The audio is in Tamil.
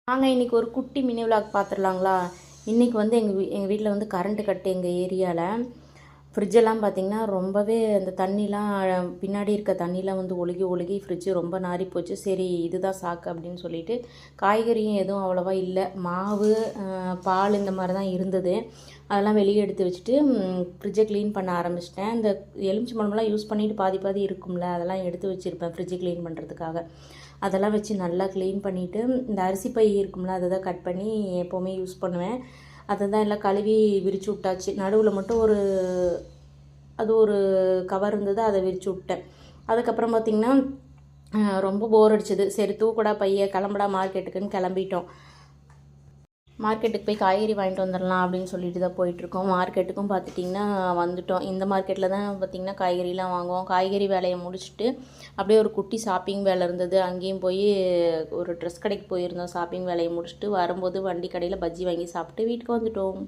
நாங்கள் இன்றைக்கி ஒரு குட்டி மினி விலாக் பார்த்துடலாங்களா. இன்றைக்கி வந்து எங்கள் வீட்டில் வந்து கரண்ட்டு கட்டு எங்கள் ஏரியாவில். ஃப்ரிட்ஜெல்லாம் பார்த்திங்கன்னா ரொம்பவே அந்த தண்ணிலாம் பின்னாடி இருக்க தண்ணிலாம் வந்து ஒழுகி ஃப்ரிட்ஜு ரொம்ப நாறி போச்சு. சரி இதுதான் சாக்கு அப்படின்னு சொல்லிட்டு காய்கறியும் எதுவும் அவ்வளோவா இல்லை, மாவு பால் இந்த மாதிரி தான் இருந்தது. அதெல்லாம் வெளியே எடுத்து வச்சுட்டு ஃப்ரிட்ஜை க்ளீன் பண்ண ஆரம்பிச்சிட்டேன். இந்த எலுமிச்சை பழமெல்லாம் யூஸ் பண்ணிவிட்டு பாதி இருக்கும்ல, அதெல்லாம் எடுத்து வச்சுருப்பேன் ஃப்ரிட்ஜை க்ளீன் பண்ணுறதுக்காக. அதெல்லாம் வச்சு நல்லா க்ளீன் பண்ணிவிட்டு இந்த அரிசி பை இருக்கும்ல அதை தான் கட் பண்ணி எப்போவுமே யூஸ் பண்ணுவேன். அதை தான் எல்லாம் கழுவி விரித்து விட்டாச்சு. நடுவில் மட்டும் ஒரு கவர் இருந்தது, அதை விரித்து விட்டேன். அதுக்கப்புறம் பார்த்திங்கன்னா ரொம்ப போர் அடிச்சது. சரி தூக்கடா பைய கிளம்புடா மார்க்கெட்டுக்குன்னு கிளம்பிட்டோம். மார்க்கெட்டுக்கு போய் காய்கறி வாங்கிட்டு வந்துடலாம் அப்படின்னு சொல்லிட்டு தான் போயிட்டுருக்கோம். மார்க்கெட்டுக்கும் பார்த்துட்டிங்கன்னா வந்துட்டோம். இந்த மார்க்கெட்டில் தான் பார்த்திங்கன்னா காய்கறிலாம் வாங்குவோம். காய்கறி வேலையை முடிச்சுட்டு அப்படியே ஒரு குட்டி ஷாப்பிங் வேலை இருந்தது, அங்கேயும் போய் ஒரு ட்ரெஸ் கடைக்கு போயிருந்தோம். ஷாப்பிங் வேலையை முடிச்சுட்டு வரும்போது வண்டி கடையில் பஜ்ஜி வாங்கி சாப்பிட்டு வீட்டுக்கு வந்துட்டோம்.